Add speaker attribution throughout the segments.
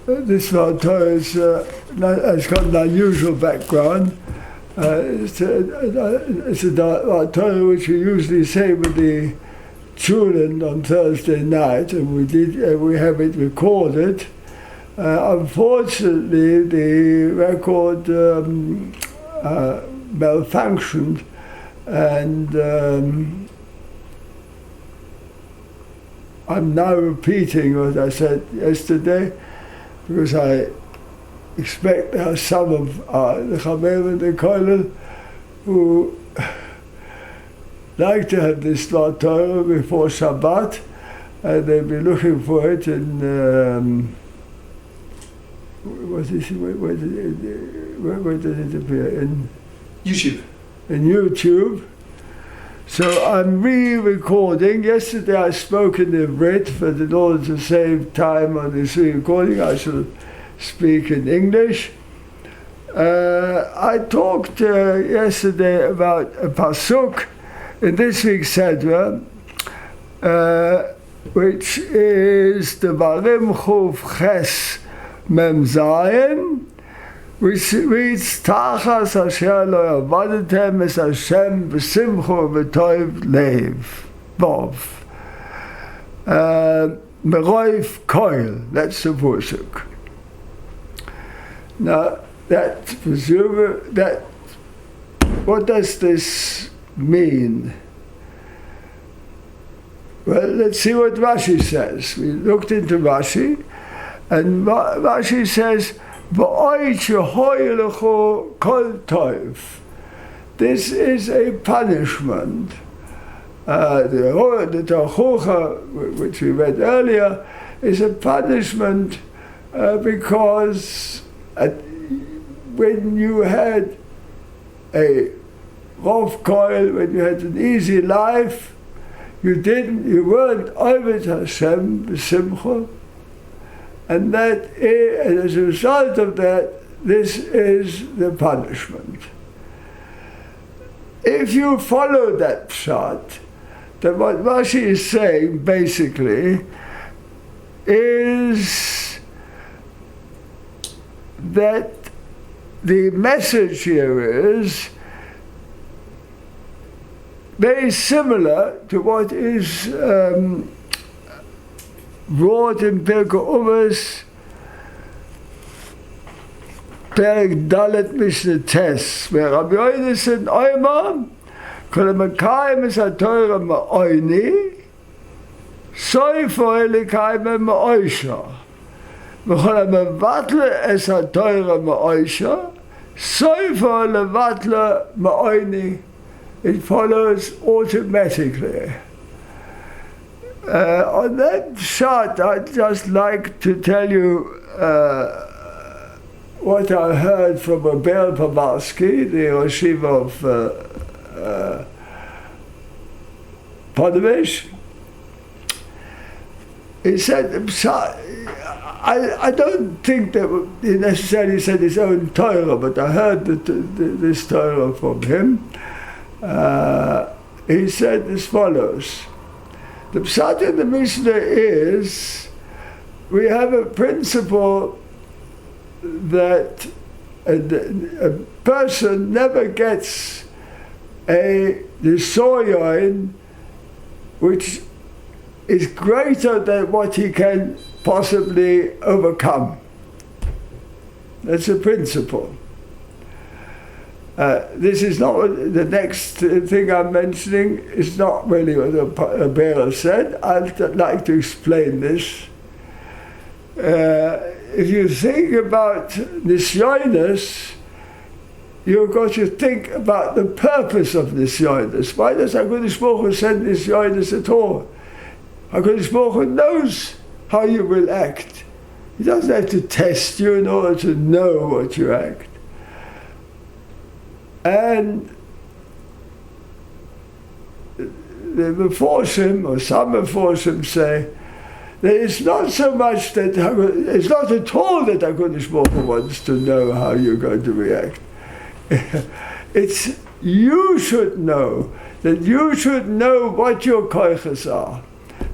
Speaker 1: this torah is has got an unusual background. It's a torah which we usually say with the children on Thursday night, and we have it recorded. Unfortunately, the record malfunctioned, and I'm now repeating what I said yesterday, because I expect there are some of the Chaim and the Kollel who like to have this Dvar Torah before Shabbat, and they'll be looking for it in where did it appear? In
Speaker 2: YouTube.
Speaker 1: In YouTube. So I'm re-recording. Yesterday I spoke in the Brit, but in order to save time on this re-recording, I shall speak in English. I talked yesterday about a pasuk in this week's Sedra, which is the Varim Chuf Ches Mem Zayin, which reads Tachas Asher Lo Yavadetem Es Hashem B'Simcha V'Toiv Leiv Bov Meroiv Koil. That's the pasuk. Now what does this mean? Well, let's see what Rashi says. We looked into Rashi, and Rashi says, kol toiv. This is a punishment. The torah, which we read earlier, is a punishment because when you had a rov koil, when you had an easy life, you weren't over Hashem b'simcha, and that and as a result of that, this is the punishment. If you follow that pshat, then what Rashi is saying basically is that the message here is very similar to what is brought in Pirkei Avos, Perek Dalet Mishnah Tes, where Rabbi Yoda said, Oimar, kol ha'mekayim es ha'torah ma'oini, soifo elikayim ma'oisha. V'chol ha'mevatle es ha'torah ma'oisha, soifo levatle ma'oini. It follows automatically. On that shot, I'd just like to tell you what I heard from Abel Pavarsky, the Yeshiva of Ponevezh. He said, I don't think that he necessarily said his own Torah, but I heard this Torah from him. He said as follows. The pshat in the Mishnah is, we have a principle that a person never gets the soyoin which is greater than what he can possibly overcome. That's a principle. This is not the next thing I'm mentioning. Is not really what a bearer said. I'd like to explain this. If you think about nisyonos, you've got to think about the purpose of nisyonos. Why does HaKadosh Baruch Hu send nisyonos at all? HaKadosh Baruch Hu knows how you will act. He doesn't have to test you in order to know what you act. And the Meforshim, or some Meforshim, say that it's not so much that it's not at all that HaKadosh Baruch Hu wants to know how you're going to react. It's you should know, that you should know what your koiches are.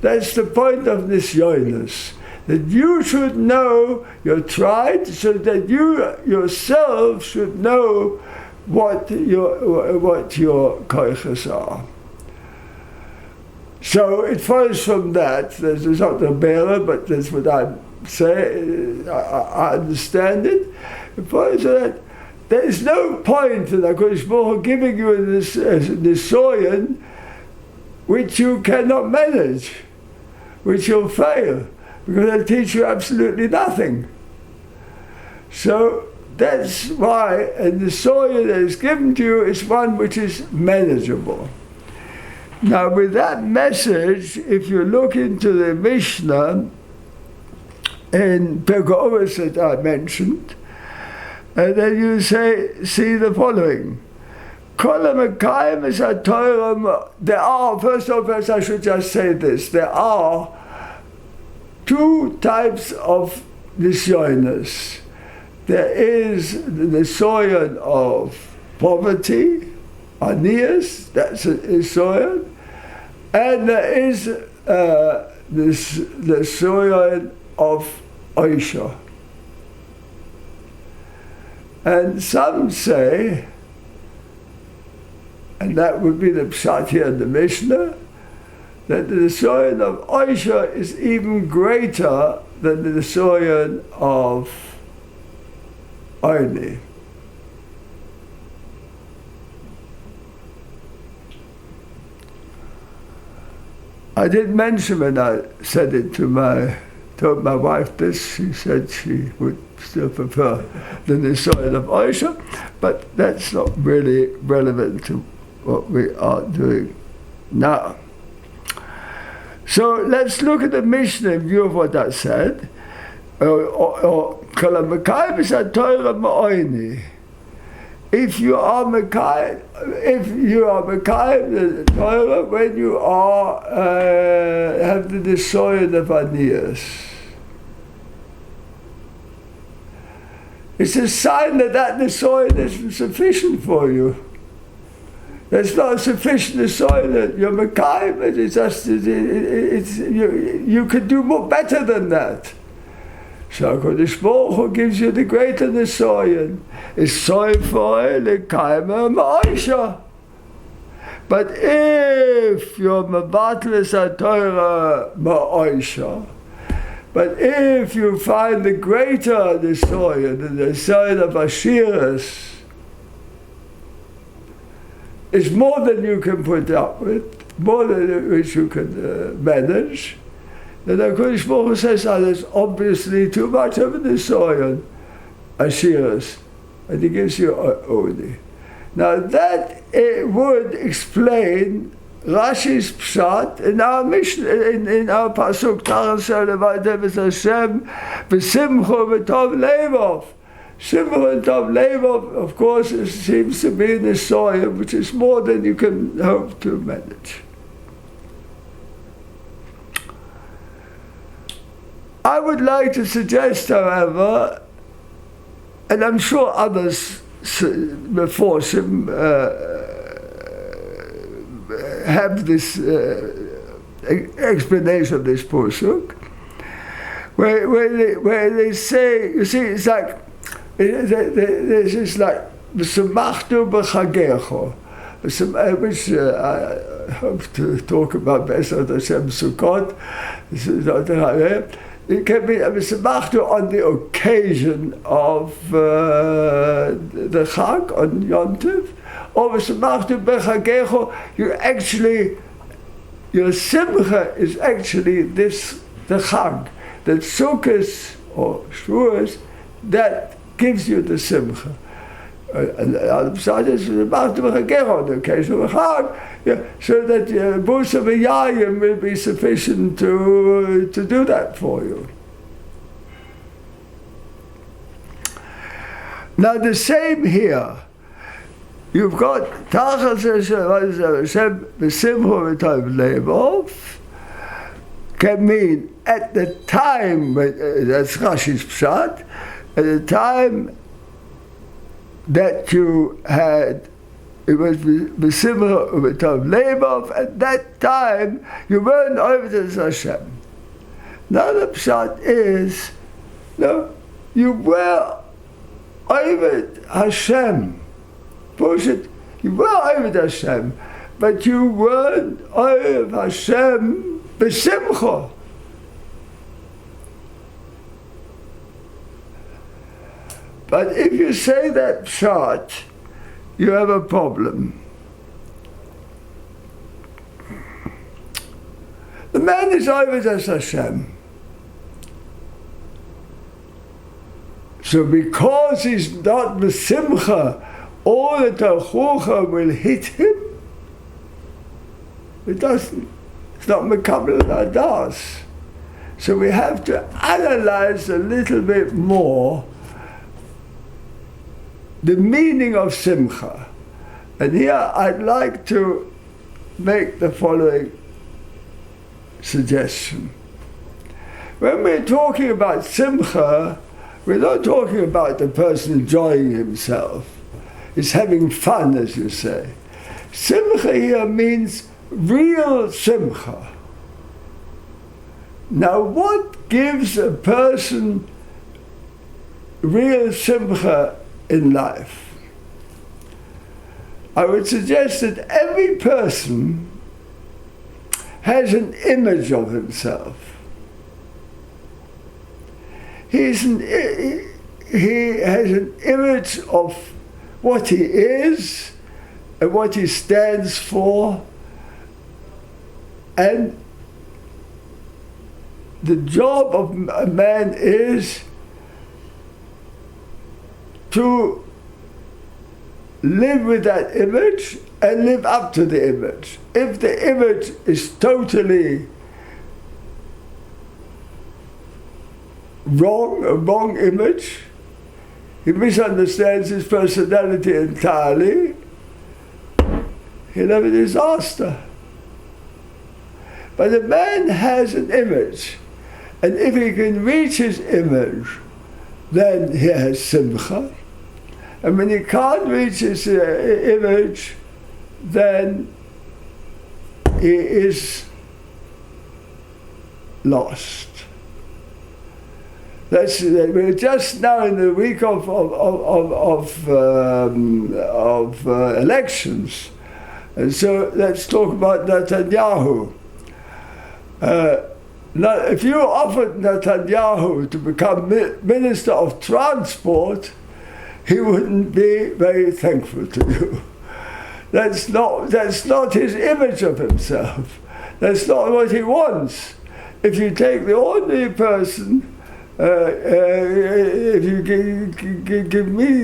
Speaker 1: That's the point of nisyonos, that you should know you're tried, so that you yourself should know what your koiches are. So it follows from that. There's not a bearer, but that's what I say. I understand it. It follows that there is no point in HaKadosh Baruch Hu giving you this nisoyan which you cannot manage, which you'll fail, because they'll teach you absolutely nothing. So that's why a nisoyan that is given to you is one which is manageable. Now with that message, if you look into the Mishnah in Perkei that I mentioned, and then you see the following. There are, first of all, I should just say this, there are two types of nisyonos. There is the nisoyon of poverty, anias, that's a nisoyon, and there is this nisoyon of oisha. And some say, and that would be the pshat here in the Mishnah, that the nisoyon of oisha is even greater than the nisoyon of oni. I did mention when I said it told my wife this, she said she would still prefer the nisoyon of oisha, but that's not really relevant to what we are doing now. So let's look at the Mishnah in view of what I said. If you are Mekayim the Torah when you are have the nisoyon of anias, it's a sign that nisoyon isn't sufficient for you. There's not sufficient nisoyon that you're Mekayim. It's just you could do more better than that. So HaKadosh Baruch Hu gives you the greater nisoyon. It's soifoi lekayim ma'oisha. But if you're mevatlis torah ma'oisha, but if you find the greater nisoyon, the nisoyon of ashiras, is more than you can put up with, more than which you can manage, then HaKadosh Baruch Hu says, there's obviously too much of a nisoyon, ashiras, and he gives you oni. Now that it would explain Rashi's pshat in our Mishnah, in our pasuk Taran Shalevaydev Hashem v'simcha v'tov levov. Simcha and tov levov, of course, it seems to be nisoyon, which is more than you can hope to manage. I would like to suggest, however, and I'm sure others before have this explanation of this pasuk, where they say, you see, it's like, this is like v'samachtu b'chagecho, which I hope to talk about B'ezrat Hashem Sukkot. It can be v'samachtu on the occasion of the Chag on Yom Tov, or v'samachtu b'chagecho. Your simcha is actually the Chag, that Sukkot or Shavuos that gives you the simcha. And the other side is on the occasion of Chag, so that Busa v'Yayim will be sufficient to do that for you. Now the same here. You've got Tachas Hashem v'simcha v'tov levov can mean at the time, that's Rashi's pshat, at the time that you had, it was b'simcha v'tov levov, at that time you weren't over to Hashem. Another pshat is, no, you were Oived Hashem. Bullshit. You were Oived Hashem, but you weren't Oived Hashem b'simcha. But if you say that pshat, you have a problem. The man is Oived as Hashem. So because he's not b'simcha, all the torah will hit him. It doesn't. It's not mekabel adas. So we have to analyze a little bit more the meaning of simcha. And here I'd like to make the following suggestion. When we're talking about simcha, we're not talking about the person enjoying himself. It's having fun, as you say. Simcha here means real simcha. Now, what gives a person real simcha in life? I would suggest that every person has an image of himself. He has an image of what he is and what he stands for, and the job of a man is to live with that image and live up to the image. If the image is totally wrong, a wrong image, he misunderstands his personality entirely, he'll have a disaster. But a man has an image, and if he can reach his image, then he has simcha. And when he can't reach his image, then he is lost. We're just now in the week of elections, and so let's talk about Netanyahu. Now, if you offered Netanyahu to become Minister of Transport, he wouldn't be very thankful to you. That's not his image of himself. That's not what he wants. If you take the ordinary person, if you give me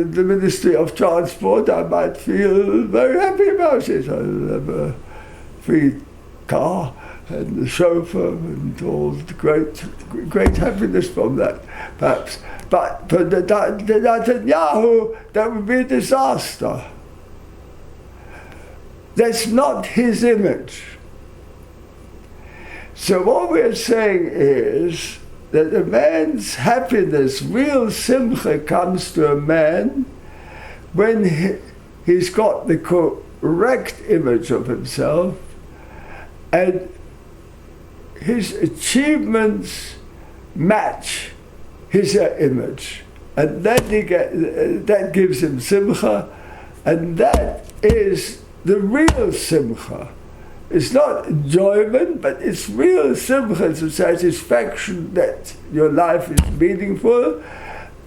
Speaker 1: the Ministry of Transport, I might feel very happy about it. I'll have a free car and the chauffeur and all the great happiness from that, perhaps. But for the Netanyahu, that would be a disaster. That's not his image. So what we're saying is that a man's happiness, real simcha, comes to a man when he's got the correct image of himself and his achievements match his image, and then that gives him simcha, and that is the real simcha. It's not enjoyment, but it's real simcha. It's a satisfaction that your life is meaningful,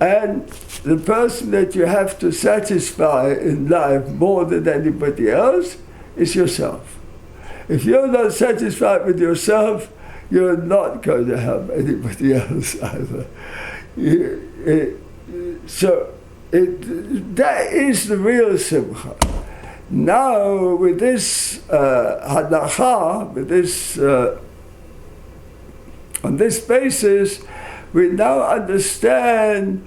Speaker 1: and the person that you have to satisfy in life more than anybody else is yourself. If you're not satisfied with yourself, you're not going to have anybody else either. That is the real simcha. Now, with this halacha, with this on this basis, we now understand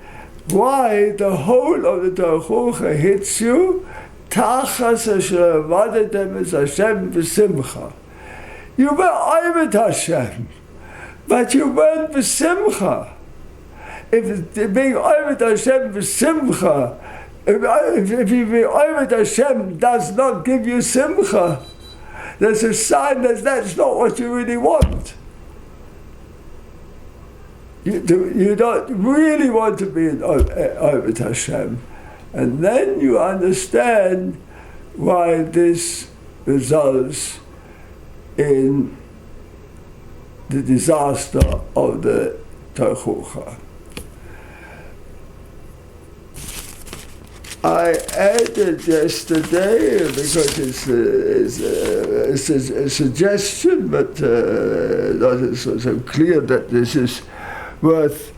Speaker 1: why the whole of the torah hits you. Tachas asher avadtem es Hashem b'simcha. You were Oived Hashem, but you weren't b'simcha. If being Oived Hashem b'simcha, if you be Oived Hashem does not give you simcha, there's a sign that that's not what you really want. you don't really want to be in Ovid Hashem. And then you understand why this results in the disaster of the Torah. I added yesterday, because it's a suggestion, but not so clear that this is worth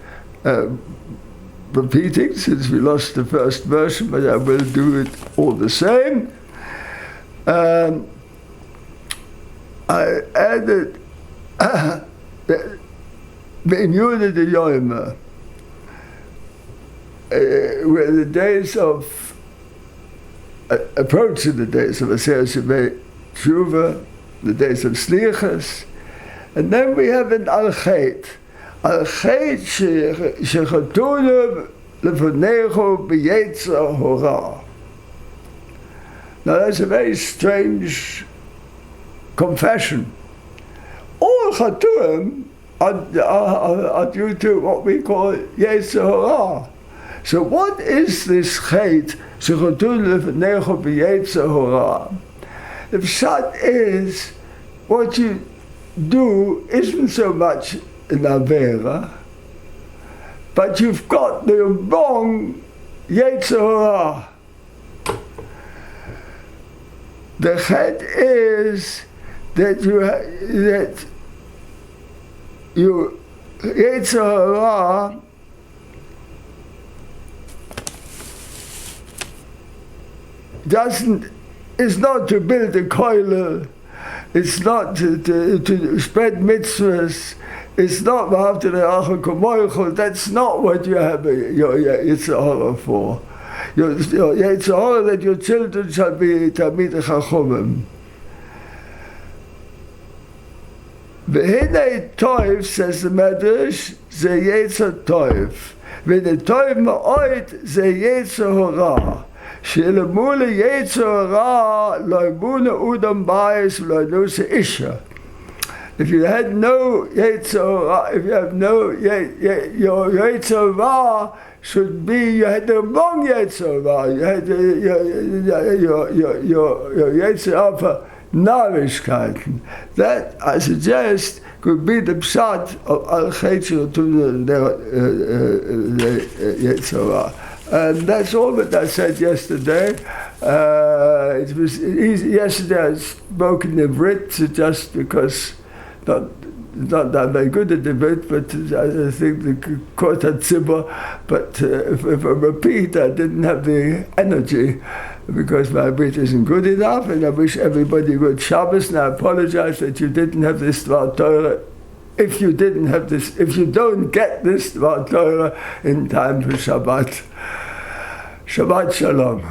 Speaker 1: repeating, since we lost the first version, but I will do it all the same. I added the immunity de Yoima, where the days of approaching the days of Aseret Tshuva, the days of Slichas, and then we have an Al-Chet. Al-Chet shechatunu lefonecho b'yetzer hora. Now that's a very strange confession. All chatuim are due to what we call yetzer hora. So what is this chet shechatunu lefonecho b'yetzer hora? The pshat is what you do isn't so much an avera, but you've got the wrong yetzer hora. The chet is that you yetzer hora is not to build a koilel, it's not to spread mitzvahs, it's not that's not what you have your yetzer hora for. Your yetzer hora that your children shall be Talmidei Chachomim. V'hinei toiv, says the Medrash, ze yetzer toiv. V'hinei toiv ma'oid, ze yetzer hora. She'lemule yetzer hora, lo imune udam bayis, lo nusa isha. If you had no yetzer hora, if you have no, your yetzer hora should be, you had the wrong yetzer hora. You had your yetzer hora for Narishkeiten. That, I suggest, could be the pshat of Al-Chet shechatunu yetzer hora. And that's all that I said yesterday. It was easy. Yesterday I spoke in the Brit, just because not that very good at the Brit, but I think the court had tzibur. But if I repeat, I didn't have the energy because my Brit isn't good enough, and I wish everybody good Shabbos. And I apologize that you didn't have this Dvar torah. If you don't get this Dvar torah in time for Shabbat. Shabbat Shalom.